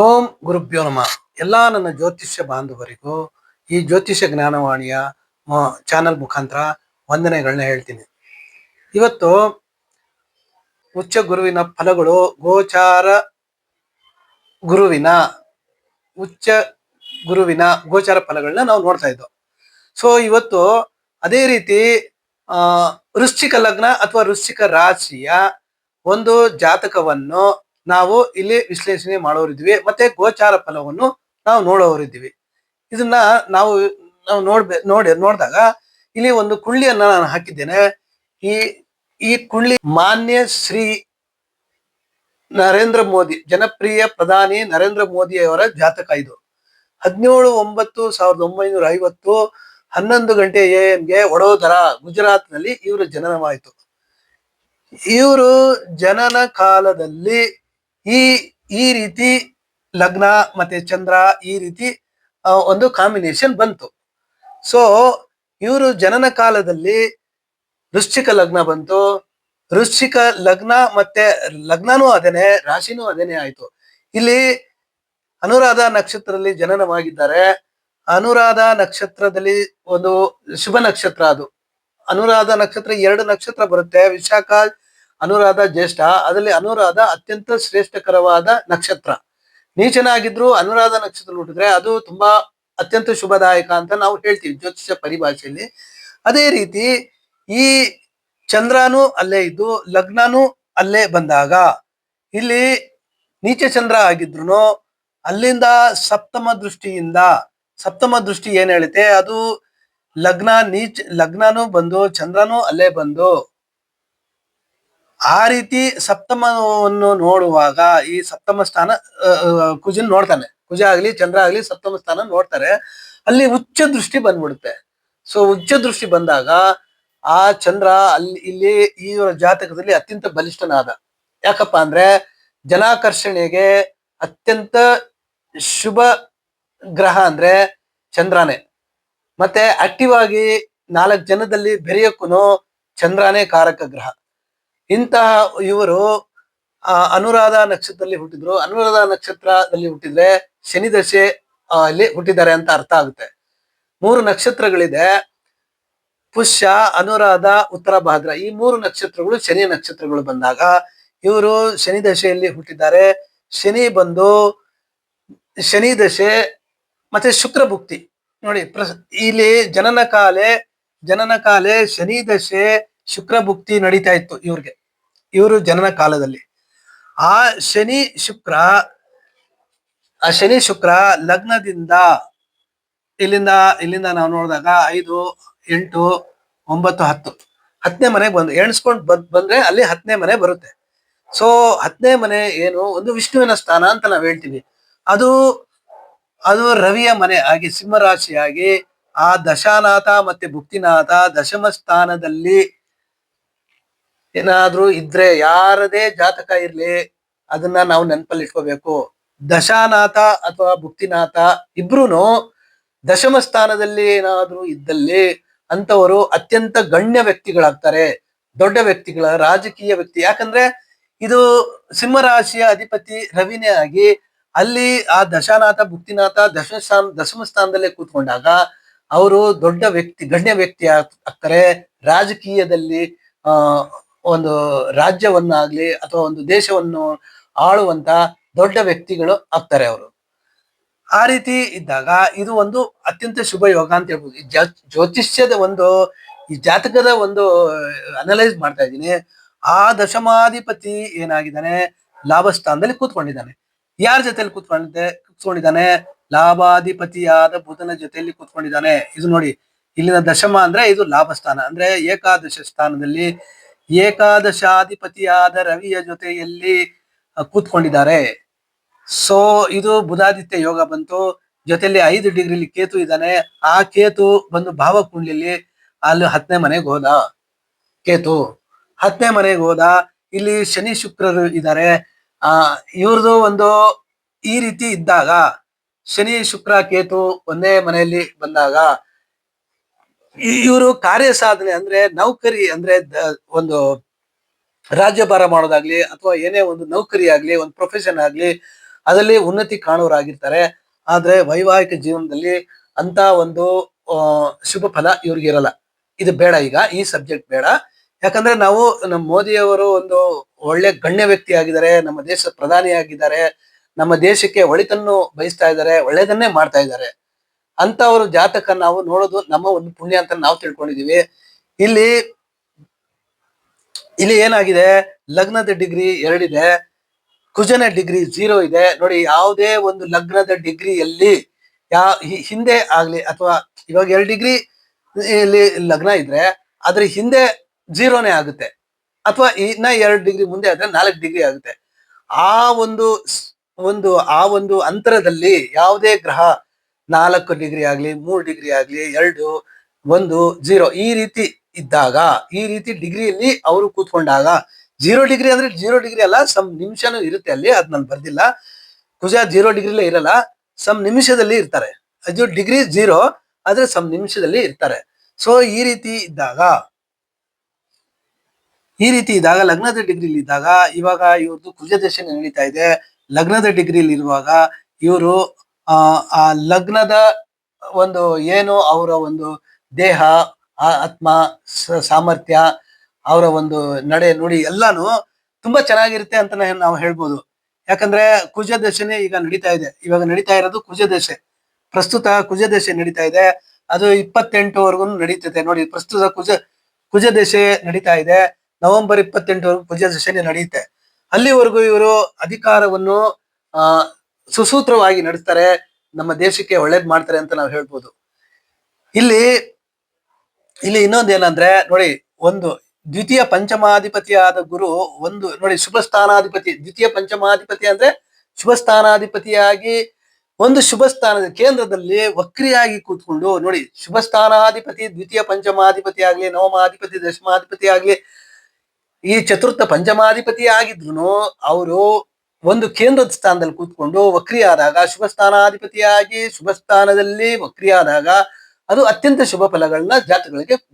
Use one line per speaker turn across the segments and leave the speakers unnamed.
ಓಂ ಗುರುಭ್ಯೋ ನಮಃ. ಎಲ್ಲ ನನ್ನ ಜ್ಯೋತಿಷ್ಯ ಬಾಂಧವರಿಗೂ ಈ ಜ್ಯೋತಿಷ್ಯ ಜ್ಞಾನವಾಣಿಯ ಚಾನಲ್ ಮುಖಾಂತರ ವಂದನೆಗಳನ್ನ ಹೇಳ್ತೀನಿ. ಇವತ್ತು ಉಚ್ಚ ಗುರುವಿನ ಫಲಗಳು, ಗೋಚಾರ ಗುರುವಿನ ಉಚ್ಚ ಗುರುವಿನ ಗೋಚಾರ ಫಲಗಳನ್ನ ನಾವು ನೋಡ್ತಾ ಇದ್ದೋ. ಸೊ ಇವತ್ತು ಅದೇ ರೀತಿ ವೃಶ್ಚಿಕ ಲಗ್ನ ಅಥವಾ ವೃಶ್ಚಿಕ ರಾಶಿಯ ಒಂದು ಜಾತಕವನ್ನು ನಾವು ಇಲ್ಲಿ ವಿಶ್ಲೇಷಣೆ ಮಾಡೋರಿದ್ವಿ, ಮತ್ತೆ ಗೋಚಾರ ಫಲವನ್ನು ನಾವು ನೋಡೋರಿದ್ವಿ. ಇದನ್ನ ನಾವು ನೋಡಿದಾಗ ಇಲ್ಲಿ ಒಂದು ಕುಳ್ಳಿಯನ್ನ ನಾನು ಹಾಕಿದ್ದೇನೆ. ಈ ಈ ಕುಳ್ಳಿ ಮಾನ್ಯ ಶ್ರೀ ನರೇಂದ್ರ ಮೋದಿ, ಜನಪ್ರಿಯ ಪ್ರಧಾನಿ ನರೇಂದ್ರ ಮೋದಿ ಅವರ ಜಾತಕ. ಇದು 17/9/1950 11 ಗಂಟೆ AM ವಡೋದರ, ಗುಜರಾತ್ ನಲ್ಲಿ ಇವರು ಜನನವಾಯಿತು. ಇವರು ಜನನ ಕಾಲದಲ್ಲಿ ಈ ಈ ರೀತಿ ಲಗ್ನ ಮತ್ತೆ ಚಂದ್ರ ಈ ರೀತಿ ಒಂದು ಕಾಂಬಿನೇಷನ್ ಬಂತು. ಸೊ ಇವರು ಜನನ ಕಾಲದಲ್ಲಿ ವೃಶ್ಚಿಕ ಲಗ್ನ ಬಂತು. ವೃಶ್ಚಿಕ ಲಗ್ನ ಮತ್ತೆ ಲಗ್ನನೂ ಅದೇನೆ, ರಾಶಿನೂ ಅದೇನೆ ಆಯ್ತು. ಇಲ್ಲಿ ಅನುರಾಧ ನಕ್ಷತ್ರದಲ್ಲಿ ಜನನವಾಗಿದ್ದಾರೆ. ಅನುರಾಧ ನಕ್ಷತ್ರದಲ್ಲಿ ಒಂದು ಶುಭ ನಕ್ಷತ್ರ. ಅದು ಅನುರಾಧ ನಕ್ಷತ್ರ 2 ನಕ್ಷತ್ರ ಬರುತ್ತೆ, ವಿಶಾಖ, ಅನುರಾಧ, ಜ್ಯೇಷ್ಠ. ಅದರಲ್ಲಿ ಅನುರಾಧ ಅತ್ಯಂತ ಶ್ರೇಷ್ಠಕರವಾದ ನಕ್ಷತ್ರ. ನೀಚನಾಗಿದ್ರು ಅನುರಾಧ ನಕ್ಷತ್ರ ಹುಟ್ಟಿದ್ರೆ ಅದು ತುಂಬಾ ಅತ್ಯಂತ ಶುಭದಾಯಕ ಅಂತ ನಾವು ಹೇಳ್ತೀವಿ ಜ್ಯೋತಿಷ್ಯ ಪರಿಭಾಷೆಯಲ್ಲಿ. ಅದೇ ರೀತಿ ಈ ಚಂದ್ರನು ಅಲ್ಲೇ ಇದ್ದು ಲಗ್ನನು ಅಲ್ಲೇ ಬಂದಾಗ ಇಲ್ಲಿ ನೀಚ ಚಂದ್ರ ಆಗಿದ್ರು ಅಲ್ಲಿಂದ ಸಪ್ತಮ ದೃಷ್ಟಿ ಏನ್ ಹೇಳುತ್ತೆ, ಅದು ಲಗ್ನನು ಬಂದು ಚಂದ್ರನು ಅಲ್ಲೇ ಬಂದು ಆ ರೀತಿ ಸಪ್ತಮವನ್ನು ನೋಡುವಾಗ ಈ ಸಪ್ತಮ ಸ್ಥಾನ ಕುಜನ್ ನೋಡ್ತಾನೆ. ಕುಜ ಆಗ್ಲಿ ಚಂದ್ರ ಆಗ್ಲಿ ಸಪ್ತಮ ಸ್ಥಾನ ನೋಡ್ತಾರೆ. ಅಲ್ಲಿ ಉಚ್ಚ ದೃಷ್ಟಿ ಬಂದ್ಬಿಡುತ್ತೆ. ಸೊ ಉಚ್ಚ ದೃಷ್ಟಿ ಬಂದಾಗ ಆ ಚಂದ್ರ ಇಲ್ಲಿ ಈ ಜಾತಕದಲ್ಲಿ ಅತ್ಯಂತ ಬಲಿಷ್ಠನಾದ. ಯಾಕಪ್ಪ ಅಂದ್ರೆ ಜನಾಕರ್ಷಣೆಗೆ ಅತ್ಯಂತ ಶುಭ ಗ್ರಹ ಅಂದ್ರೆ ಚಂದ್ರನೇ. ಮತ್ತೆ ಆಕ್ಟಿವ್ ಆಗಿ 4 ಜನದಲ್ಲಿ ಬೆರೆಯಕ್ಕೂ ಚಂದ್ರನೇ ಕಾರಕ ಗ್ರಹ. ಇಂತಹ ಇವರು ಅನುರಾಧ ನಕ್ಷತ್ರದಲ್ಲಿ ಹುಟ್ಟಿದ್ರು. ಅನುರಾಧ ನಕ್ಷತ್ರದಲ್ಲಿ ಹುಟ್ಟಿದ್ರೆ ಶನಿ ದಶೆ ಅಲ್ಲಿ ಹುಟ್ಟಿದ್ದಾರೆ ಅಂತ ಅರ್ಥ ಆಗುತ್ತೆ. 3 ನಕ್ಷತ್ರಗಳಿದೆ, ಪುಷ್ಯ, ಅನುರಾಧ, ಉತ್ತರ ಭಾದ್ರ. ಈ 3 ನಕ್ಷತ್ರಗಳು ಶನಿ ನಕ್ಷತ್ರಗಳು ಬಂದಾಗ ಇವರು ಶನಿ ದಶೆಯಲ್ಲಿ ಹುಟ್ಟಿದ್ದಾರೆ. ಶನಿ ದಶೆ ಮತ್ತೆ ಶುಕ್ರ ಭುಕ್ತಿ ನೋಡಿ. ಇಲ್ಲಿ ಜನನ ಕಾಲೆ ಶನಿ ದಶೆ ಶುಕ್ರ ಭುಕ್ತಿ ನಡೀತಾ ಇತ್ತು ಇವರು ಜನನ ಕಾಲದಲ್ಲಿ. ಆ ಶನಿ ಶುಕ್ರ ಲಗ್ನದಿಂದ ಇಲ್ಲಿಂದ ನಾವು ನೋಡಿದಾಗ 5, 8, 9, 10 10ನೇ ಮನೆಗೆ ಬಂದು ಎಣಿಸ್ಕೊಂಡು ಬಂದ್ರೆ ಅಲ್ಲಿ 10ನೇ ಮನೆ ಬರುತ್ತೆ. ಸೊ 10ನೇ ಮನೆ ಏನು, ಒಂದು ವಿಷ್ಣುವಿನ ಸ್ಥಾನ ಅಂತ ನಾವ್ ಹೇಳ್ತೀವಿ. ಅದು ರವಿಯ ಮನೆ ಆಗಿ ಸಿಂಹರಾಶಿಯಾಗಿ ಆ ದಶಾನಾಥ ಮತ್ತೆ ಭುಕ್ತಿನಾಥ ದಶಮ ಸ್ಥಾನದಲ್ಲಿ ಏನಾದ್ರೂ ಇದ್ರೆ, ಯಾರದೇ ಜಾತಕ ಇರ್ಲಿ ಅದನ್ನ ನಾವು ನೆನಪಲ್ಲಿ ಇಟ್ಕೋಬೇಕು. ದಶಾನಾಥ ಅಥವಾ ಭುಕ್ತಿನಾಥ ಇಬ್ರುನು ದಶಮ ಸ್ಥಾನದಲ್ಲಿ ಏನಾದ್ರೂ ಇದ್ದಲ್ಲಿ ಅಂತವರು ಅತ್ಯಂತ ಗಣ್ಯ ವ್ಯಕ್ತಿಗಳಾಗ್ತಾರೆ, ದೊಡ್ಡ ವ್ಯಕ್ತಿಗಳ, ರಾಜಕೀಯ ವ್ಯಕ್ತಿ. ಯಾಕಂದ್ರೆ ಇದು ಸಿಂಹರಾಶಿಯ ಅಧಿಪತಿ ರವಿನೇ ಆಗಿ ಅಲ್ಲಿ ಆ ದಶಾನಾಥ ಭುಕ್ತಿನಾಥ ದಶಮ ಸ್ಥಾನದಲ್ಲೇ ಕೂತ್ಕೊಂಡಾಗ ಅವರು ದೊಡ್ಡ ವ್ಯಕ್ತಿ, ಗಣ್ಯ ವ್ಯಕ್ತಿ ಆಗ್ತಾರೆ. ರಾಜಕೀಯದಲ್ಲಿ ಒಂದು ರಾಜ್ಯವನ್ನಾಗ್ಲಿ ಅಥವಾ ಒಂದು ದೇಶವನ್ನು ಆಳುವಂತ ದೊಡ್ಡ ವ್ಯಕ್ತಿಗಳು ಆಗ್ತಾರೆ ಅವರು. ಆ ರೀತಿ ಇದ್ದಾಗ ಇದು ಒಂದು ಅತ್ಯಂತ ಶುಭ ಯೋಗ ಅಂತ ಹೇಳ್ಬೋದು. ಜ್ಯೋತಿಷ್ಯದ ಈ ಜಾತಕದ ಒಂದು ಅನಲೈಸ್ ಮಾಡ್ತಾ ಇದ್ದೀನಿ. ಆ ದಶಮಾಧಿಪತಿ ಏನಾಗಿದ್ದಾನೆ, ಲಾಭಸ್ಥಾನದಲ್ಲಿ ಕೂತ್ಕೊಂಡಿದ್ದಾನೆ. ಯಾರ ಜೊತೆಯಲ್ಲಿ ಕೂತ್ಕೊಂಡಿದ್ದಾನೆ? ಲಾಭಾಧಿಪತಿಯಾದ ಬುಧನ ಜೊತೆಯಲ್ಲಿ ಕೂತ್ಕೊಂಡಿದ್ದಾನೆ. ಇದು ನೋಡಿ, ಇಲ್ಲಿನ ದಶಮ ಅಂದ್ರೆ ಇದು ಲಾಭಸ್ಥಾನ ಅಂದ್ರೆ ಏಕಾದಶ ಸ್ಥಾನದಲ್ಲಿ ಏಕಾದಶಾಧಿಪತಿಯಾದ ರವಿಯ ಜೊತೆಯಲ್ಲಿ ಕೂತ್ಕೊಂಡಿದ್ದಾರೆ. ಸೊ ಇದು ಬುಧಾದಿತ್ಯ ಯೋಗ ಬಂತು. ಜೊತೆಯಲ್ಲಿ 5 ಡಿಗ್ರಿಲಿ ಕೇತು ಇದ್ದಾನೆ. ಆ ಕೇತು ಬಂದು ಭಾವಕುಂಡ್ಲಿಯಲ್ಲಿ ಅಲ್ಲಿ 10ನೇ ಮನೆಗೆ ಹೋದ. ಕೇತು 10ನೇ ಮನೆಗೆ ಹೋದ. ಇಲ್ಲಿ ಶನಿ ಶುಕ್ರರು ಇದ್ದಾರೆ. ಇವ್ರದ್ದು ಒಂದು ಈ ರೀತಿ ಇದ್ದಾಗ ಶನಿ ಶುಕ್ರ ಕೇತು ಒಂದೇ ಮನೆಯಲ್ಲಿ ಬಂದಾಗ ಇವರು ಕಾರ್ಯ ಸಾಧನೆ ಅಂದ್ರೆ ನೌಕರಿ ಅಂದ್ರೆ ಒಂದು ರಾಜ್ಯಭಾರ ಮಾಡೋದಾಗ್ಲಿ ಅಥವಾ ಏನೇ ಒಂದು ನೌಕರಿ ಆಗ್ಲಿ, ಒಂದು ಪ್ರೊಫೆಷನ್ ಆಗ್ಲಿ, ಅದರಲ್ಲಿ ಉನ್ನತಿ ಕಾಣೋರಾಗಿರ್ತಾರೆ. ಆದ್ರೆ ವೈವಾಹಿಕ ಜೀವನದಲ್ಲಿ ಅಂತ ಒಂದು ಶುಭ ಫಲ ಇವ್ರಿಗೆ ಇರಲ್ಲ. ಇದು ಬೇಡ, ಈಗ ಈ ಸಬ್ಜೆಕ್ಟ್ ಬೇಡ. ಯಾಕಂದ್ರೆ ನಾವು ನಮ್ಮ ಮೋದಿಯವರು ಒಂದು ಒಳ್ಳೆ ಗಣ್ಯ ವ್ಯಕ್ತಿ ಆಗಿದ್ದಾರೆ, ನಮ್ಮ ದೇಶದ ಪ್ರಧಾನಿ ಆಗಿದ್ದಾರೆ, ನಮ್ಮ ದೇಶಕ್ಕೆ ಒಳಿತನ್ನು ಬಯಸ್ತಾ ಇದ್ದಾರೆ, ಒಳ್ಳೇದನ್ನೇ ಮಾಡ್ತಾ ಇದ್ದಾರೆ. ಅಂತವ್ರ ಜಾತಕ ನಾವು ನೋಡೋದು ನಮ್ಮ ಒಂದು ಪುಣ್ಯ ಅಂತ ನಾವು ತಿಳ್ಕೊಂಡಿದೀವಿ. ಇಲ್ಲಿ ಇಲ್ಲಿ ಏನಾಗಿದೆ, ಲಗ್ನದ ಡಿಗ್ರಿ 2 ಇದೆ, ಕುಜನ ಡಿಗ್ರಿ 0 ಇದೆ. ನೋಡಿ, ಯಾವುದೇ ಒಂದು ಲಗ್ನದ ಡಿಗ್ರಿಯಲ್ಲಿ ಹಿಂದೆ ಆಗ್ಲಿ, ಅಥವಾ ಇವಾಗ 2 ಡಿಗ್ರಿ ಇಲ್ಲಿ ಲಗ್ನ ಇದ್ರೆ ಅದ್ರ ಹಿಂದೆ 0ನೇ ಆಗುತ್ತೆ, ಅಥವಾ ಇನ್ನ 2 ಡಿಗ್ರಿ ಮುಂದೆ ಆದ್ರೆ 4 ಡಿಗ್ರಿ ಆಗುತ್ತೆ. ಆ ಒಂದು ಅಂತರದಲ್ಲಿ ಯಾವುದೇ ಗ್ರಹ 4 ಡಿಗ್ರಿ ಆಗ್ಲಿ, 3 ಡಿಗ್ರಿ ಆಗ್ಲಿ, 2, 1, 0 ಈ ರೀತಿ ಇದ್ದಾಗ, ಈ ರೀತಿ ಡಿಗ್ರಿಯಲ್ಲಿ ಅವರು ಕೂತ್ಕೊಂಡಾಗ, 0 ಡಿಗ್ರಿ ಅಂದ್ರೆ 0 ಡಿಗ್ರಿ ಅಲ್ಲ, ಸಮ್ ನಿಮಿಷನೂ ಇರುತ್ತೆ ಅಲ್ಲಿ, ಅದ್ ನಾನು ಬರ್ದಿಲ್ಲ. ಕುಜ 0 ಡಿಗ್ರಿಲೇ ಇರಲ್ಲ, ಸಮ್ ನಿಮಿಷದಲ್ಲಿ ಇರ್ತಾರೆ. ಅದು ಡಿಗ್ರಿ 0 ಆದ್ರೆ ಸಮ್ ನಿಮಿಷದಲ್ಲಿ ಇರ್ತಾರೆ. ಸೊ ಈ ರೀತಿ ಇದ್ದಾಗ ಲಗ್ನದ ಡಿಗ್ರಿಲಿ ಇದ್ದಾಗ, ಇವಾಗ ಇವ್ರದ್ದು ಕುಜ ದಶೆ ನಡೀತಾ ಇದೆ. ಲಗ್ನದ ಡಿಗ್ರಿಲಿ ಇರುವಾಗ ಇವರು ಆ ಲಗ್ನದ ಒಂದು ಏನು ಅವರ ಒಂದು ದೇಹ, ಆತ್ಮ, ಸಾಮರ್ಥ್ಯ, ಅವರ ಒಂದು ನಡೆ ನುಡಿ ಎಲ್ಲಾನು ತುಂಬಾ ಚೆನ್ನಾಗಿರುತ್ತೆ ಅಂತ ನಾವು ಹೇಳ್ಬೋದು. ಯಾಕಂದ್ರೆ ಕುಜ ದಶೆನೇ ಈಗ ನಡೀತಾ ಇದೆ. ಇವಾಗ ನಡೀತಾ ಇರೋದು ಕುಜ ದಶೆ. ಪ್ರಸ್ತುತ ಕುಜ ದಶೆ ನಡೀತಾ ಇದೆ. ಅದು 28ವರೆಗೂ ನಡೀತದೆ. ನೋಡಿ, ಪ್ರಸ್ತುತ ಕುಜ ದಶೆ ನಡೀತಾ ಇದೆ. ನವೆಂಬರ್ 28ವರೆಗೂ ಕುಜ ದಶೆನೇ ನಡೆಯುತ್ತೆ. ಅಲ್ಲಿವರೆಗೂ ಇವರು ಅಧಿಕಾರವನ್ನು ಸುಸೂತ್ರವಾಗಿ ನಡೆಸ್ತಾರೆ, ನಮ್ಮ ದೇಶಕ್ಕೆ ಒಳ್ಳೇದ್ ಮಾಡ್ತಾರೆ ಅಂತ ನಾವು ಹೇಳ್ಬೋದು. ಇಲ್ಲಿ ಇನ್ನೊಂದೇನಂದ್ರೆ, ನೋಡಿ, ಒಂದು ದ್ವಿತೀಯ ಪಂಚಮಾಧಿಪತಿಯಾದ ಗುರು, ಒಂದು ನೋಡಿ ಶುಭ ಸ್ಥಾನಾಧಿಪತಿ. ದ್ವಿತೀಯ ಪಂಚಮಾಧಿಪತಿ ಅಂದ್ರೆ ಶುಭ ಸ್ಥಾನಾಧಿಪತಿಯಾಗಿ ಒಂದು ಶುಭ ಸ್ಥಾನದ ಕೇಂದ್ರದಲ್ಲಿ ವಕ್ರಿಯಾಗಿ ಕೂತ್ಕೊಂಡು, ನೋಡಿ, ಶುಭ ಸ್ಥಾನಾಧಿಪತಿ ದ್ವಿತೀಯ ಪಂಚಮಾಧಿಪತಿ ಆಗ್ಲಿ, ನವಮಾಧಿಪತಿ, ದಶಮಾಧಿಪತಿ ಆಗ್ಲಿ, ಈ ಚತುರ್ಥ ಪಂಚಮಾಧಿಪತಿ ಆಗಿದ್ರು ಅವರು ಒಂದು ಕೇಂದ್ರದ ಸ್ಥಾನದಲ್ಲಿ ಕೂತ್ಕೊಂಡು ವಕ್ರಿಯಾದಾಗ, ಶುಭ ಸ್ಥಾನಾಧಿಪತಿಯಾಗಿ ಶುಭ ಸ್ಥಾನದಲ್ಲಿ ವಕ್ರಿಯಾದಾಗ ಅದು ಅತ್ಯಂತ ಶುಭ ಫಲಗಳನ್ನ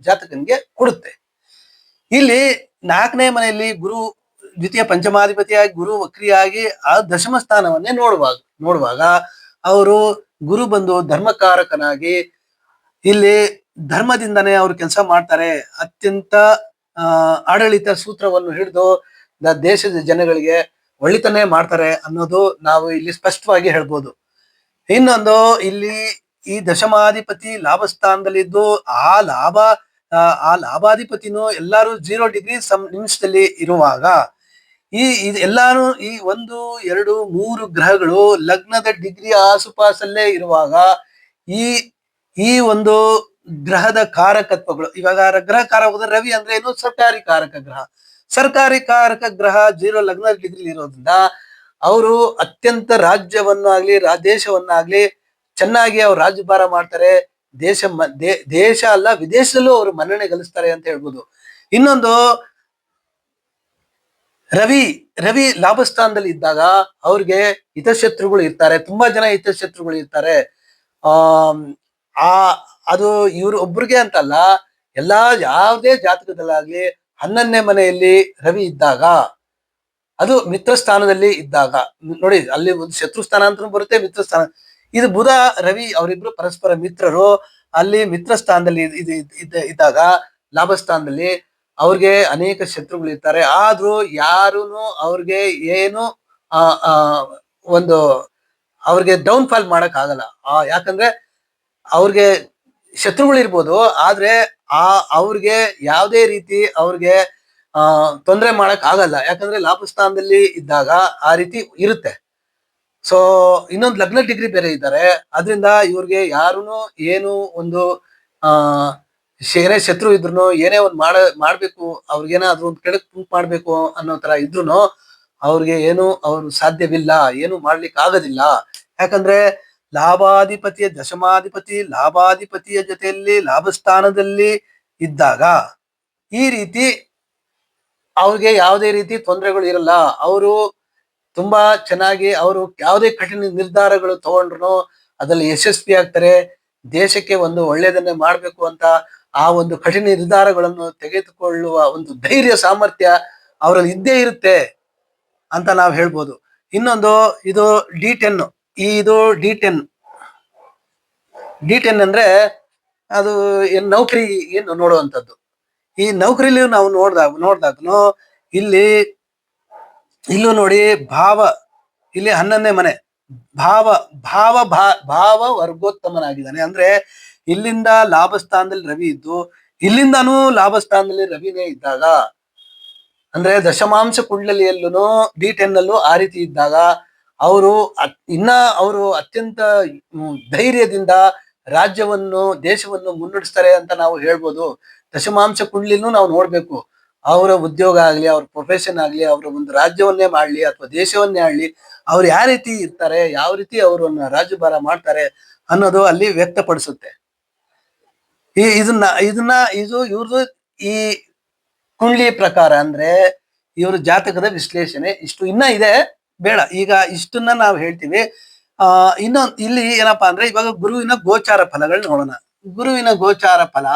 ಜಾತಕನಿಗೆ ಕೊಡುತ್ತೆ. ಇಲ್ಲಿ 4ನೇ ಮನೆಯಲ್ಲಿ ಗುರು ದ್ವಿತೀಯ ಪಂಚಮಾಧಿಪತಿಯಾಗಿ ಗುರು ವಕ್ರಿಯಾಗಿ ಆ ದಶಮ ಸ್ಥಾನವನ್ನೇ ನೋಡುವಾಗ ಅವರು ಗುರು ಬಂದು ಧರ್ಮಕಾರಕನಾಗಿ ಇಲ್ಲಿ ಧರ್ಮದಿಂದನೇ ಅವರು ಕೆಲಸ ಮಾಡ್ತಾರೆ. ಅತ್ಯಂತ ಆಡಳಿತ ಸೂತ್ರವನ್ನು ಹಿಡಿದು ದೇಶದ ಜನಗಳಿಗೆ ಒಳಿತನ್ನೇ ಮಾಡ್ತಾರೆ ಅನ್ನೋದು ನಾವು ಇಲ್ಲಿ ಸ್ಪಷ್ಟವಾಗಿ ಹೇಳ್ಬೋದು. ಇನ್ನೊಂದು, ಇಲ್ಲಿ ಈ ದಶಮಾಧಿಪತಿ ಲಾಭ ಸ್ಥಾನದಲ್ಲಿದ್ದು ಆ ಲಾಭಾಧಿಪತಿನೂ ಎಲ್ಲಾರು 0 ಡಿಗ್ರಿ ಸಮ್ ನಿಮಿಷದಲ್ಲಿ ಇರುವಾಗ, ಎಲ್ಲಾರು ಈ 1, 2, 3 ಗ್ರಹಗಳು ಲಗ್ನದ ಡಿಗ್ರಿ ಆಸುಪಾಸಲ್ಲೇ ಇರುವಾಗ ಈ ಒಂದು ಗ್ರಹದ ಕಾರಕತ್ವಗಳು, ಇವಾಗ ಗ್ರಹ ಕಾರಕ ರವಿ ಅಂದ್ರೆ ಏನು, ಸರ್ಕಾರಿ ಕಾರಕ ಗ್ರಹ. ಸರ್ಕಾರಿ ಕಾರಕ ಗ್ರಹ 0 ಲಗ್ನ ಡಿಗ್ರಿ ಇರೋದ್ರಿಂದ ಅವರು ಅತ್ಯಂತ ರಾಜ್ಯವನ್ನಾಗ್ಲಿ ದೇಶವನ್ನಾಗ್ಲಿ ಚೆನ್ನಾಗಿ ಅವ್ರು ರಾಜ್ಯಭಾರ ಮಾಡ್ತಾರೆ. ದೇಶ ಅಲ್ಲ, ವಿದೇಶದಲ್ಲೂ ಅವರು ಮನ್ನಣೆ ಗಳಿಸ್ತಾರೆ ಅಂತ ಹೇಳ್ಬೋದು. ಇನ್ನೊಂದು, ರವಿ ಲಾಭಸ್ಥಾನದಲ್ಲಿ ಇದ್ದಾಗ ಅವ್ರಿಗೆ ಹಿತಶತ್ರುಗಳು ಇರ್ತಾರೆ, ತುಂಬಾ ಜನ ಹಿತಶತ್ರುಗಳು ಇರ್ತಾರೆ. ಅದು ಇವ್ರು ಒಬ್ರಿಗೆ ಅಂತಲ್ಲ, ಯಾವುದೇ ಜಾತಕದಲ್ಲಾಗ್ಲಿ 11ನೇ ಮನೆಯಲ್ಲಿ ರವಿ ಇದ್ದಾಗ, ಅದು ಮಿತ್ರ ಸ್ಥಾನದಲ್ಲಿ ಇದ್ದಾಗ, ನೋಡಿ ಅಲ್ಲಿ ಒಂದು ಶತ್ರು ಸ್ಥಾನ ಅಂತ ಬರುತ್ತೆ, ಮಿತ್ರ ಸ್ಥಾನ. ಇದು ಬುಧ ರವಿ ಅವರಿಬ್ರು ಪರಸ್ಪರ ಮಿತ್ರರು. ಅಲ್ಲಿ ಮಿತ್ರ ಸ್ಥಾನದಲ್ಲಿ ಇದ್ದಾಗ ಲಾಭ ಸ್ಥಾನದಲ್ಲಿ ಅವ್ರಿಗೆ ಅನೇಕ ಶತ್ರುಗಳು ಇರ್ತಾರೆ. ಆದ್ರೂ ಯಾರುನು ಅವ್ರಿಗೆ ಏನು ಒಂದು ಅವ್ರಿಗೆ ಡೌನ್ ಫಾಲ್ ಮಾಡಕ್ ಆಗಲ್ಲ. ಯಾಕಂದ್ರೆ ಅವ್ರಿಗೆ ಶತ್ರುಗಳು ಇರ್ಬೋದು, ಆದ್ರೆ ಅವ್ರಿಗೆ ಯಾವುದೇ ರೀತಿ ಅವ್ರಿಗೆ ತೊಂದರೆ ಮಾಡಕ್ ಆಗಲ್ಲ. ಯಾಕಂದ್ರೆ ಲಾಭ ಸ್ಥಾನದಲ್ಲಿ ಇದ್ದಾಗ ಆ ರೀತಿ ಇರುತ್ತೆ. ಸೊ ಇನ್ನೊಂದು ಲಗ್ನ ಡಿಗ್ರಿ ಬೇರೆ ಇದ್ದಾರೆ. ಅದರಿಂದ ಇವ್ರಿಗೆ ಯಾರುನು ಏನು ಒಂದು ಏನೇ ಶತ್ರು ಇದ್ರು, ಏನೇ ಒಂದು ಮಾಡ್ಬೇಕು, ಅವ್ರಿಗೇನಾದ್ರೂ ಒಂದು ಕೆಡಕ್ ಮಾಡ್ಬೇಕು ಅನ್ನೋ ತರ ಇದ್ರು ಅವ್ರಿಗೆ ಅವ್ರು ಸಾಧ್ಯವಿಲ್ಲ, ಏನು ಮಾಡ್ಲಿಕ್ಕೆ ಆಗೋದಿಲ್ಲ. ಯಾಕಂದ್ರೆ ಲಾಭಾಧಿಪತಿಯ ದಶಮಾಧಿಪತಿ ಲಾಭಾಧಿಪತಿಯ ಜೊತೆಯಲ್ಲಿ ಲಾಭಸ್ಥಾನದಲ್ಲಿ ಇದ್ದಾಗ ಈ ರೀತಿ ಅವ್ರಿಗೆ ಯಾವುದೇ ರೀತಿ ತೊಂದರೆಗಳು ಇರಲ್ಲ. ಅವರು ತುಂಬಾ ಚೆನ್ನಾಗಿ ಅವರು ಯಾವುದೇ ಕಠಿಣ ನಿರ್ಧಾರಗಳು ತಗೊಂಡ್ರು ಅದ್ರಲ್ಲಿ ಯಶಸ್ವಿ ಆಗ್ತಾರೆ. ದೇಶಕ್ಕೆ ಒಂದು ಒಳ್ಳೇದನ್ನೇ ಮಾಡ್ಬೇಕು ಅಂತ ಆ ಒಂದು ಕಠಿಣ ನಿರ್ಧಾರಗಳನ್ನು ತೆಗೆದುಕೊಳ್ಳುವ ಒಂದು ಧೈರ್ಯ ಸಾಮರ್ಥ್ಯ ಅವರಲ್ಲಿ ಇದ್ದೇ ಇರುತ್ತೆ ಅಂತ ನಾವು ಹೇಳ್ಬೋದು. ಇನ್ನೊಂದು ಇದು D10. ಇದು ಡಿ10. ಡಿ10 ಅಂದ್ರೆ ಅದು ನೌಕರಿ ಏನು ನೋಡುವಂಥದ್ದು. ಈ ನೌಕರಿಲಿ ನಾವು ನೋಡ್ದಾಗ್ನು ಇಲ್ಲಿ ಇಲ್ಲೂ ನೋಡಿ ಭಾವ, ಇಲ್ಲಿ 11ನೇ ಮನೆ ಭಾವ ಭಾವ ಭಾವ ವರ್ಗೋತ್ತಮನಾಗಿದ್ದಾನೆ. ಅಂದ್ರೆ ಇಲ್ಲಿಂದ ಲಾಭಸ್ಥಾನದಲ್ಲಿ ರವಿ ಇದ್ದು ಇಲ್ಲಿಂದಾನು ಲಾಭಸ್ಥಾನದಲ್ಲಿ ರವಿನೇ ಇದ್ದಾಗ, ಅಂದ್ರೆ ದಶಮಾಂಶ ಕುಂಡಲಿಯಲ್ಲೂ D10 ನಲ್ಲೂ ಆ ರೀತಿ ಇದ್ದಾಗ ಅವರು ಅವರು ಅತ್ಯಂತ ಧೈರ್ಯದಿಂದ ರಾಜ್ಯವನ್ನು ದೇಶವನ್ನು ಮುನ್ನಡೆಸ್ತಾರೆ ಅಂತ ನಾವು ಹೇಳ್ಬೋದು. ದಶಮಾಂಶ ಕುಂಡ್ಲಿನೂ ನಾವು ನೋಡ್ಬೇಕು. ಅವರ ಉದ್ಯೋಗ ಆಗ್ಲಿ, ಅವ್ರ ಪ್ರೊಫೆಷನ್ ಆಗ್ಲಿ, ಅವರ ಒಂದು ರಾಜ್ಯವನ್ನೇ ಮಾಡ್ಲಿ ಅಥವಾ ದೇಶವನ್ನೇ ಆಡ್ಲಿ, ಅವ್ರು ಯಾವ ರೀತಿ ಇರ್ತಾರೆ, ಯಾವ ರೀತಿ ಅವರನ್ನ ರಾಜ್ಯಭಾರ ಮಾಡ್ತಾರೆ ಅನ್ನೋದು ಅಲ್ಲಿ ವ್ಯಕ್ತಪಡಿಸುತ್ತೆ. ಇದು ಇವ್ರದ್ದು ಈ ಕುಂಡ್ಲಿ ಪ್ರಕಾರ, ಅಂದ್ರೆ ಇವ್ರ ಜಾತಕದ ವಿಶ್ಲೇಷಣೆ ಇಷ್ಟು. ಇನ್ನ ಇದೆ, ಬೇಡ ಈಗ ಇಷ್ಟನ್ನ ನಾವು ಹೇಳ್ತೀವಿ. ಇನ್ನೊಂದು ಇಲ್ಲಿ ಏನಪ್ಪಾ ಅಂದ್ರೆ ಇವಾಗ ಗುರುವಿನ ಗೋಚಾರ ಫಲಗಳು ನೋಡೋಣ. ಗುರುವಿನ ಗೋಚಾರ ಫಲ,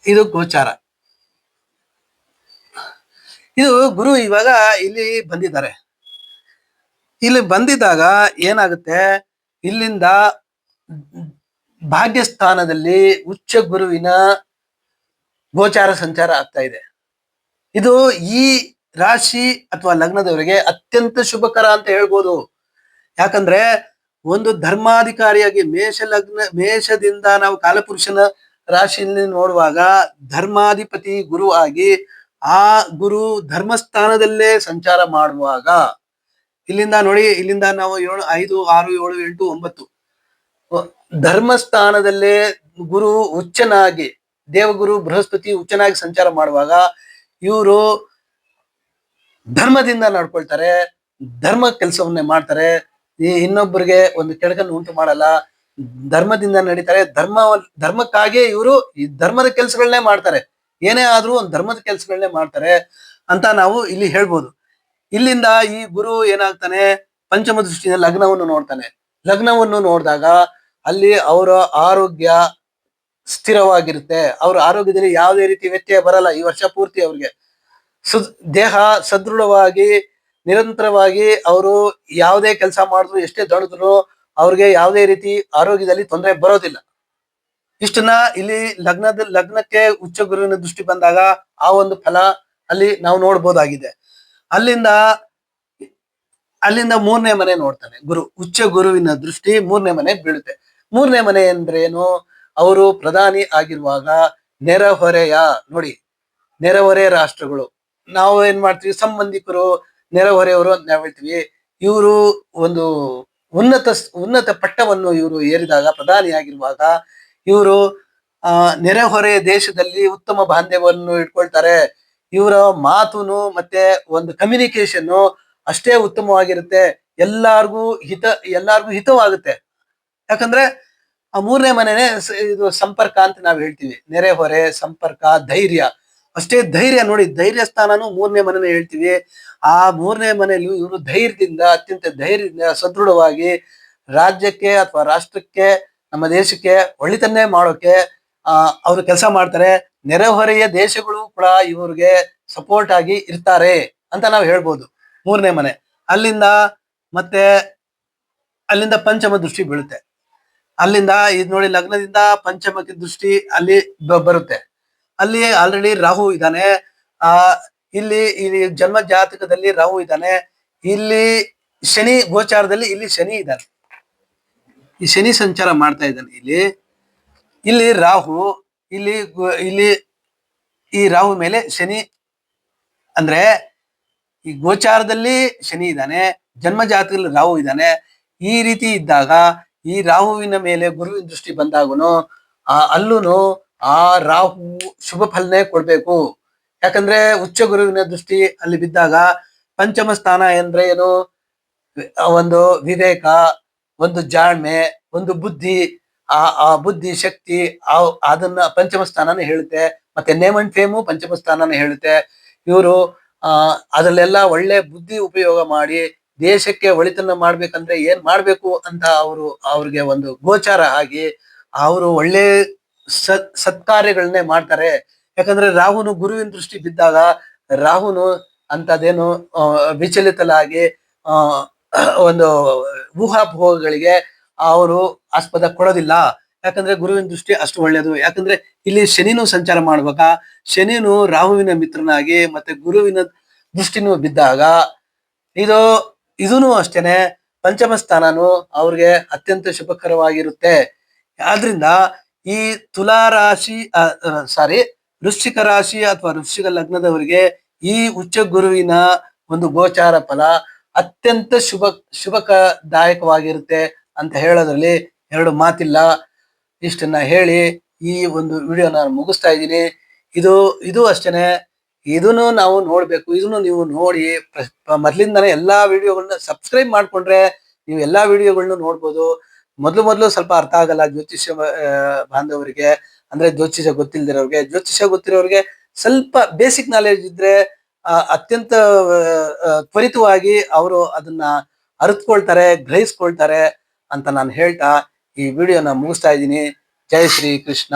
ಇದು ಗೋಚಾರ. ಇದು ಗುರು ಇವಾಗ ಇಲ್ಲಿ ಬಂದಿದ್ದಾರೆ. ಇಲ್ಲಿ ಬಂದಿದ್ದಾಗ ಏನಾಗುತ್ತೆ, ಇಲ್ಲಿಂದ ಭಾಗ್ಯಸ್ಥಾನದಲ್ಲಿ ಉಚ್ಚ ಗುರುವಿನ ಗೋಚಾರ ಸಂಚಾರ ಆಗ್ತಾ ಇದೆ. ಇದು ಈ ರಾಶಿ ಅಥವಾ ಲಗ್ನದವರಿಗೆ ಅತ್ಯಂತ ಶುಭಕರ ಅಂತ ಹೇಳ್ಬೋದು. ಯಾಕಂದ್ರೆ ಒಂದು ಧರ್ಮಾಧಿಕಾರಿಯಾಗಿ ಮೇಷದಿಂದ ನಾವು ಕಾಲಪುರುಷನ ರಾಶಿಯಲ್ಲಿ ನೋಡುವಾಗ ಧರ್ಮಾಧಿಪತಿ ಗುರು ಆಗಿ ಆ ಗುರು ಧರ್ಮಸ್ಥಾನದಲ್ಲೇ ಸಂಚಾರ ಮಾಡುವಾಗ, ಇಲ್ಲಿಂದ ನೋಡಿ, ಇಲ್ಲಿಂದ ನಾವು 7, 5, 6, 7, 8, 9 ಧರ್ಮಸ್ಥಾನದಲ್ಲೇ ಗುರು ಉಚ್ಚನಾಗಿ, ದೇವಗುರು ಬೃಹಸ್ಪತಿ ಉಚ್ಚನಾಗಿ ಸಂಚಾರ ಮಾಡುವಾಗ ಇವರು ಧರ್ಮದಿಂದ ನಡ್ಕೊಳ್ತಾರೆ, ಧರ್ಮ ಕೆಲಸವನ್ನೇ ಮಾಡ್ತಾರೆ, ಇನ್ನೊಬ್ಬರಿಗೆ ಒಂದು ಕೆಡಕನ್ನು ಉಂಟು ಮಾಡಲ್ಲ, ಧರ್ಮದಿಂದ ನಡೀತಾರೆ. ಧರ್ಮಕ್ಕಾಗಿಯೇ ಇವರು ಈ ಧರ್ಮದ ಕೆಲಸಗಳನ್ನೇ ಮಾಡ್ತಾರೆ. ಏನೇ ಆದ್ರೂ ಒಂದು ಧರ್ಮದ ಕೆಲಸಗಳನ್ನೇ ಮಾಡ್ತಾರೆ ಅಂತ ನಾವು ಇಲ್ಲಿ ಹೇಳ್ಬೋದು. ಇಲ್ಲಿಂದ ಈ ಗುರು ಏನಾಗ್ತಾನೆ, ಪಂಚಮ ದೃಷ್ಟಿಯಿಂದ ಲಗ್ನವನ್ನು ನೋಡ್ತಾನೆ. ಲಗ್ನವನ್ನು ನೋಡಿದಾಗ ಅಲ್ಲಿ ಅವರ ಆರೋಗ್ಯ ಸ್ಥಿರವಾಗಿರುತ್ತೆ. ಅವ್ರ ಆರೋಗ್ಯದಲ್ಲಿ ಯಾವುದೇ ರೀತಿ ವ್ಯತ್ಯಯ ಬರಲ್ಲ ಈ ವರ್ಷ ಪೂರ್ತಿ. ಅವ್ರಿಗೆ ದೇಹ ಸದೃಢವಾಗಿ ನಿರಂತರವಾಗಿ ಅವರು ಯಾವುದೇ ಕೆಲಸ ಮಾಡಿದ್ರು, ಎಷ್ಟೇ ದೊಡ್ಡದ್ರು ಅವ್ರಿಗೆ ಯಾವುದೇ ರೀತಿ ಆರೋಗ್ಯದಲ್ಲಿ ತೊಂದರೆ ಬರೋದಿಲ್ಲ. ಇಷ್ಟನ್ನ ಇಲ್ಲಿ ಲಗ್ನಕ್ಕೆ ಉಚ್ಚ ಗುರುವಿನ ದೃಷ್ಟಿ ಬಂದಾಗ ಆ ಒಂದು ಫಲ ಅಲ್ಲಿ ನಾವು ನೋಡ್ಬೋದಾಗಿದೆ. ಅಲ್ಲಿಂದ 3ನೇ ಮನೆ ನೋಡ್ತಾನೆ ಗುರು. ಉಚ್ಚ ಗುರುವಿನ ದೃಷ್ಟಿ 3ನೇ ಮನೆ ಬೀಳುತ್ತೆ. 3ನೇ ಮನೆ ಅಂದ್ರೆ ಏನು, ಅವರು ಪ್ರಧಾನಿ ಆಗಿರುವಾಗ ನೆರೆಹೊರೆಯ, ನೋಡಿ ನೆರೆಹೊರೆ ರಾಷ್ಟ್ರಗಳು, ನಾವು ಏನ್ ಮಾಡ್ತೀವಿ, ಸಂಬಂಧಿಕರು, ನೆರೆಹೊರೆಯವರು ಅಂತ ನಾವು ಹೇಳ್ತೀವಿ. ಇವರು ಒಂದು ಉನ್ನತ ಪಟ್ಟವನ್ನು ಇವರು ಏರಿದಾಗ, ಪ್ರಧಾನಿಯಾಗಿರುವಾಗ ಇವರು ನೆರೆಹೊರೆ ದೇಶದಲ್ಲಿ ಉತ್ತಮ ಬಾಂಧವ್ಯವನ್ನು ಇಟ್ಕೊಳ್ತಾರೆ. ಇವರ ಮಾತುನು ಮತ್ತೆ ಒಂದು ಕಮ್ಯುನಿಕೇಶನ್ ಅಷ್ಟೇ ಉತ್ತಮವಾಗಿರುತ್ತೆ. ಎಲ್ಲಾರ್ಗೂ ಹಿತವಾಗುತ್ತೆ. ಯಾಕಂದ್ರೆ ಆ 3ನೇ ಮನೆನೇ ಇದು ಸಂಪರ್ಕ ಅಂತ ನಾವು ಹೇಳ್ತೀವಿ. ನೆರೆಹೊರೆ, ಸಂಪರ್ಕ, ಧೈರ್ಯ, ಅಷ್ಟೇ ಧೈರ್ಯ. ನೋಡಿ, ಧೈರ್ಯ ಸ್ಥಾನನು 3ನೇ ಮನೆನೇ ಹೇಳ್ತೀವಿ. ಆ 3ನೇ ಮನೆಯಲ್ಲಿ ಇವರು ಧೈರ್ಯದಿಂದ, ಅತ್ಯಂತ ಧೈರ್ಯದಿಂದ ಸದೃಢವಾಗಿ ರಾಜ್ಯಕ್ಕೆ ಅಥವಾ ರಾಷ್ಟ್ರಕ್ಕೆ, ನಮ್ಮ ದೇಶಕ್ಕೆ ಒಳಿತನ್ನೇ ಮಾಡೋಕೆ ಅವರು ಕೆಲಸ ಮಾಡ್ತಾರೆ. ನೆರೆಹೊರೆಯ ದೇಶಗಳು ಕೂಡ ಇವ್ರಿಗೆ ಸಪೋರ್ಟ್ ಆಗಿ ಇರ್ತಾರೆ ಅಂತ ನಾವು ಹೇಳ್ಬೋದು. 3ನೇ ಮನೆ ಅಲ್ಲಿಂದ ಪಂಚಮ ದೃಷ್ಟಿ ಬೀಳುತ್ತೆ. ಅಲ್ಲಿಂದ ಇದು ನೋಡಿ, ಲಗ್ನದಿಂದ ಪಂಚಮಕ್ಕೆ ದೃಷ್ಟಿ ಅಲ್ಲಿ ಬರುತ್ತೆ. ಅಲ್ಲಿ ಆಲ್ರೆಡಿ ರಾಹು ಇದ್ದಾನೆ. ಇಲ್ಲಿ ಜನ್ಮ ಜಾತಕದಲ್ಲಿ ರಾಹು ಇದ್ದಾನೆ. ಇಲ್ಲಿ ಶನಿ ಗೋಚಾರದಲ್ಲಿ ಇಲ್ಲಿ ಶನಿ ಇದ್ದಾನೆ. ಈ ಶನಿ ಸಂಚಾರ ಮಾಡ್ತಾ ಇದ್ದಾನೆ. ಇಲ್ಲಿ ರಾಹು, ಇಲ್ಲಿ ಈ ರಾಹು ಮೇಲೆ ಶನಿ, ಅಂದ್ರೆ ಈ ಗೋಚಾರದಲ್ಲಿ ಶನಿ ಇದ್ದಾನೆ, ಜನ್ಮ ಜಾತಕದಲ್ಲಿ ರಾಹು ಇದ್ದಾನೆ. ಈ ರೀತಿ ಇದ್ದಾಗ ಈ ರಾಹುವಿನ ಮೇಲೆ ಗುರುವಿನ ದೃಷ್ಟಿ ಬಂದಾಗನು ಅಲ್ಲೂ ಆ ರಾಹು ಶುಭ ಫಲನೇ ಕೊಡ್ಬೇಕು. ಯಾಕಂದ್ರೆ ಉಚ್ಚ ಗುರುವಿನ ದೃಷ್ಟಿ ಅಲ್ಲಿ ಬಿದ್ದಾಗ ಪಂಚಮ ಸ್ಥಾನ ಅಂದ್ರೆ ಏನು, ಒಂದು ವಿವೇಕ, ಒಂದು ಜಾಣ್ಮೆ, ಒಂದು ಬುದ್ಧಿ, ಆ ಬುದ್ಧಿ ಶಕ್ತಿ ಅದನ್ನ ಪಂಚಮ ಸ್ಥಾನನೇ ಹೇಳುತ್ತೆ. ಮತ್ತೆ ನೇಮ್ ಅಂಡ್ ಫೇಮು ಪಂಚಮ ಸ್ಥಾನನೇ ಹೇಳುತ್ತೆ. ಇವರು ಅದರಲ್ಲೆಲ್ಲ ಒಳ್ಳೆ ಬುದ್ಧಿ ಉಪಯೋಗ ಮಾಡಿ ದೇಶಕ್ಕೆ ಒಳಿತನ್ನ ಮಾಡ್ಬೇಕಂದ್ರೆ ಏನ್ ಮಾಡ್ಬೇಕು ಅಂತ ಅವ್ರಿಗೆ ಒಂದು ಗೋಚಾರ ಆಗಿ ಅವರು ಒಳ್ಳೆ ಸತ್ಕಾರ್ಯಗಳನ್ನೇ ಮಾಡ್ತಾರೆ. ಯಾಕಂದ್ರೆ ರಾಹುನು ಗುರುವಿನ ದೃಷ್ಟಿ ಬಿದ್ದಾಗ ರಾಹುನು ಅಂತದೇನು ವಿಚಲಿತಲಾಗಿ ಆ ಒಂದು ಊಹಾಪೋಹಗಳಿಗೆ ಅವರು ಆಸ್ಪದ ಕೊಡೋದಿಲ್ಲ. ಯಾಕಂದ್ರೆ ಗುರುವಿನ ದೃಷ್ಟಿ ಅಷ್ಟು ಒಳ್ಳೆಯದು. ಯಾಕಂದ್ರೆ ಇಲ್ಲಿ ಶನಿನೂ ಸಂಚಾರ ಮಾಡ್ಬೇಕಾ, ಶನಿನು ರಾಹುವಿನ ಮಿತ್ರನಾಗಿ ಮತ್ತೆ ಗುರುವಿನ ದೃಷ್ಟಿನೂ ಬಿದ್ದಾಗ ಇದು ಇದೂನು ಅಷ್ಟೇನೆ ಪಂಚಮ ಸ್ಥಾನನು ಅವ್ರಿಗೆ ಅತ್ಯಂತ ಶುಭಕರವಾಗಿರುತ್ತೆ. ಆದ್ರಿಂದ ಈ ತುಲಾ ರಾಶಿ ಸಾರಿ ವೃಶ್ಚಿಕ ರಾಶಿ ಅಥವಾ ವೃಶ್ಚಿಕ ಲಗ್ನದವರಿಗೆ ಈ ಉಚ್ಚ ಗುರುವಿನ ಒಂದು ಗೋಚಾರ ಫಲ ಅತ್ಯಂತ ಶುಭದಾಯಕವಾಗಿರುತ್ತೆ ಅಂತ ಹೇಳೋದ್ರಲ್ಲಿ ಎರಡು ಮಾತಿಲ್ಲ. ಇಷ್ಟನ್ನ ಹೇಳಿ ಈ ಒಂದು ವಿಡಿಯೋ ನಾನು ಮುಗಿಸ್ತಾ ಇದ್ದೀನಿ. ಇದು ಅಷ್ಟೇನೆ, ಇದನ್ನು ನಾವು ನೋಡ್ಬೇಕು. ಇದನ್ನು ನೀವು ನೋಡಿ ಮೊದ್ಲಿಂದಾನೆ ಎಲ್ಲಾ ವಿಡಿಯೋಗಳನ್ನ ಸಬ್ಸ್ಕ್ರೈಬ್ ಮಾಡ್ಕೊಂಡ್ರೆ ನೀವು ಎಲ್ಲಾ ವಿಡಿಯೋಗಳನ್ನ ನೋಡ್ಬೋದು. ಮೊದ್ಲು ಸ್ವಲ್ಪ ಅರ್ಥ ಆಗಲ್ಲ ಜ್ಯೋತಿಷ್ಯ ಬಾಂಧವರಿಗೆ, ಅಂದ್ರೆ ಜ್ಯೋತಿಷ್ಯ ಗೊತ್ತಿರೋರಿಗೆ ಸ್ವಲ್ಪ ಬೇಸಿಕ್ ನಾಲೆಜ್ ಇದ್ರೆ ಅತ್ಯಂತ ತ್ವರಿತವಾಗಿ ಅವರು ಅದನ್ನ ಅರಿತುಕೊಳ್ತಾರೆ, ಗ್ರಹಿಸ್ಕೊಳ್ತಾರೆ ಅಂತ ನಾನು ಹೇಳ್ತಾ ಈ ವಿಡಿಯೋನ ಮುಗಿಸ್ತಾ ಇದ್ದೀನಿ. ಜೈ ಶ್ರೀ ಕೃಷ್ಣ.